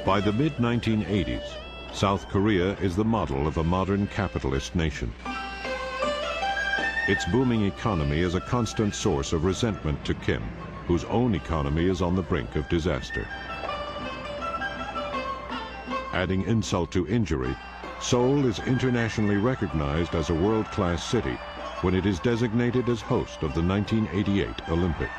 By the mid-1980s, South Korea is the model of a modern capitalist nation. Its booming economy is a constant source of resentment to Kim, whose own economy is on the brink of disaster. Adding insult to injury, Seoul is internationally recognized as a world-class city when it is designated as host of the 1988 Olympics.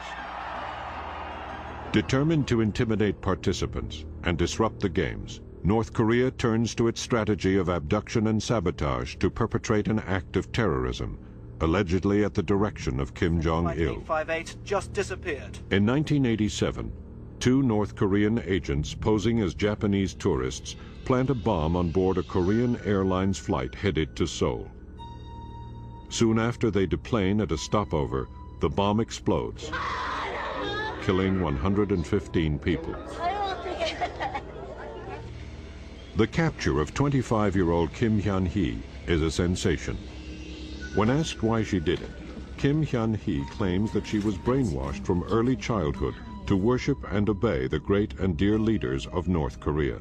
Determined to intimidate participants and disrupt the Games, North Korea turns to its strategy of abduction and sabotage to perpetrate an act of terrorism, allegedly at the direction of Kim Jong-il. 5858 just disappeared. In 1987, two North Korean agents posing as Japanese tourists plant a bomb on board a Korean Airlines flight headed to Seoul. Soon after they deplane at a stopover, the bomb explodes, killing 115 people. The capture of 25-year-old Kim Hyun-hee is a sensation. When asked why she did it, Kim Hyun-hee claims that she was brainwashed from early childhood to worship and obey the great and dear leaders of North Korea.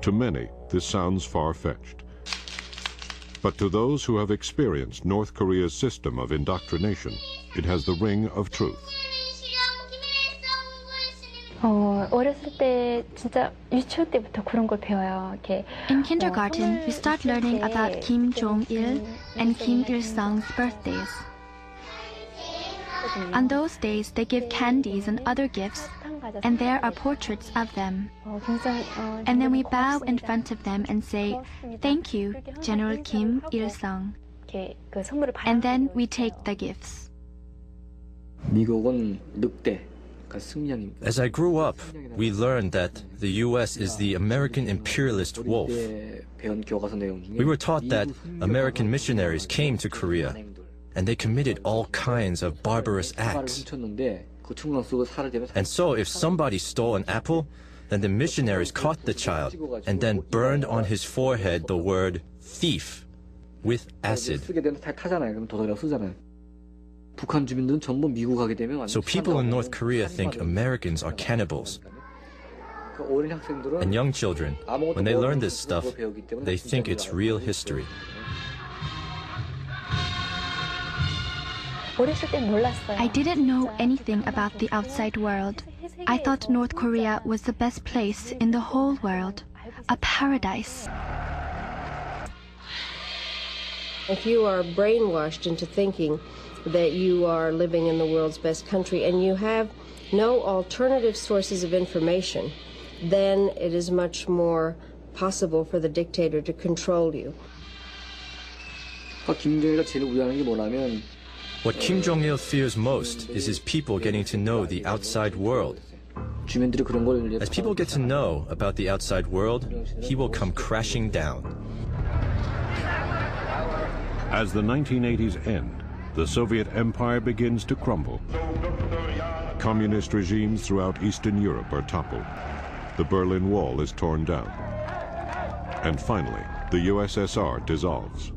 To many, this sounds far-fetched. But to those who have experienced North Korea's system of indoctrination, it has the ring of truth. 어렸을 때 진짜 유치원 때부터 그런 걸 배워요. 이렇게 In kindergarten, we start learning about Kim Jong-il and Kim Il-sung's birthdays. On those days, they give candies and other gifts, and there are portraits of them. And then we bow in front of them and say, "Thank you, General Kim Il-sung." And then we take the gifts. 미국은 늑대. As I grew up, we learned that the U.S. is the American imperialist wolf. We were taught that American missionaries came to Korea and they committed all kinds of barbarous acts. And so if somebody stole an apple, then the missionaries caught the child and then burned on his forehead the word thief with acid. So people in North Korea think Americans are cannibals. And young children, when they learn this stuff, they think it's real history. I didn't know anything about the outside world. I thought North Korea was the best place in the whole world, a paradise. If you are brainwashed into thinking that you are living in the world's best country and you have no alternative sources of information, then it is much more possible for the dictator to control you. What Kim Jong-il fears most is his people getting to know the outside world. As people get to know about the outside world, he will come crashing down. As the 1980s end, the Soviet Empire begins to crumble. Communist regimes throughout Eastern Europe are toppled. The Berlin Wall is torn down. And finally, the USSR dissolves.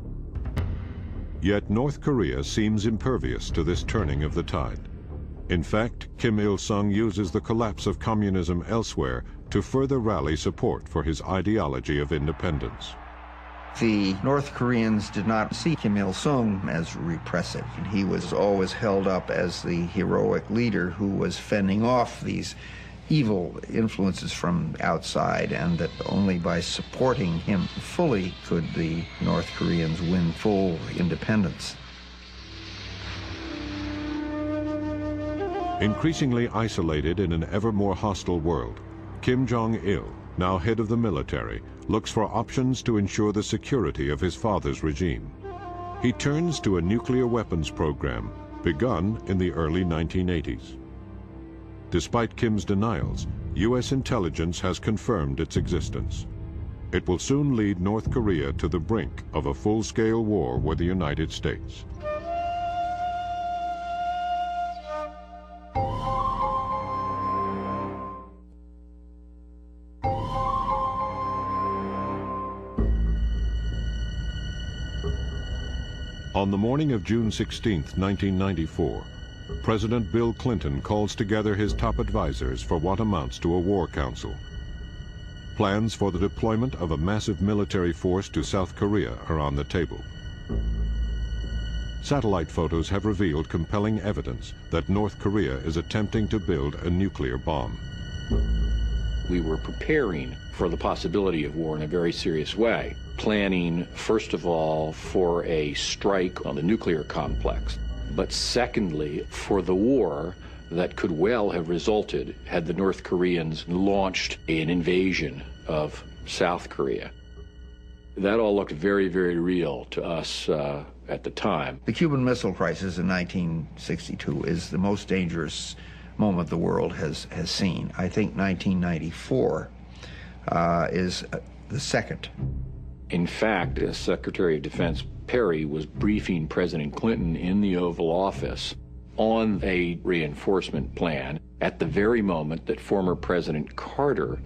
Yet North Korea seems impervious to this turning of the tide. In fact, Kim Il-sung uses the collapse of communism elsewhere to further rally support for his ideology of independence. The North Koreans did not see Kim Il-sung as repressive. He was always held up as the heroic leader who was fending off these evil influences from outside, and that only by supporting him fully could the North Koreans win full independence. Increasingly isolated in an ever more hostile world, Kim Jong-il, now head of the military, looks for options to ensure the security of his father's regime. He turns to a nuclear weapons program begun in the early 1980s. Despite Kim's denials, U.S. intelligence has confirmed its existence. It will soon lead North Korea to the brink of a full-scale war with the United States. On the morning of June 16, 1994, President Bill Clinton calls together his top advisors for what amounts to a war council. Plans for the deployment of a massive military force to South Korea are on the table. Satellite photos have revealed compelling evidence that North Korea is attempting to build a nuclear bomb. We were preparing for the possibility of war in a very serious way, planning, first of all, for a strike on the nuclear complex, but secondly, for the war that could well have resulted had the North Koreans launched an invasion of South Korea. That all looked very, very real to us at the time. The Cuban Missile Crisis in 1962 is the most dangerous moment the world has seen. I think 1994 is the second. In fact, Secretary of Defense Perry was briefing President Clinton in the Oval Office on a reinforcement plan at the very moment that former President Carter,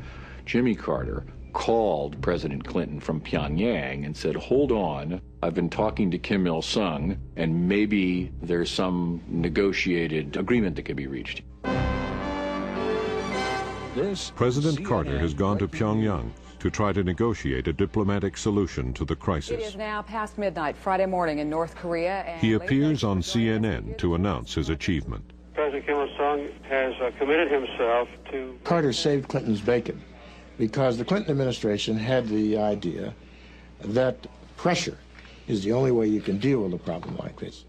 Jimmy Carter, called President Clinton from Pyongyang and said, hold on, I've been talking to Kim Il-sung, and maybe there's some negotiated agreement that could be reached. President Carter has gone to Pyongyang to try to negotiate a diplomatic solution to the crisis. It is now past midnight Friday morning in North Korea. And he appears on CNN to announce his achievement. President Kim Il-sung has committed himself to... Carter saved Clinton's bacon because the Clinton administration had the idea that pressure is the only way you can deal with a problem like this.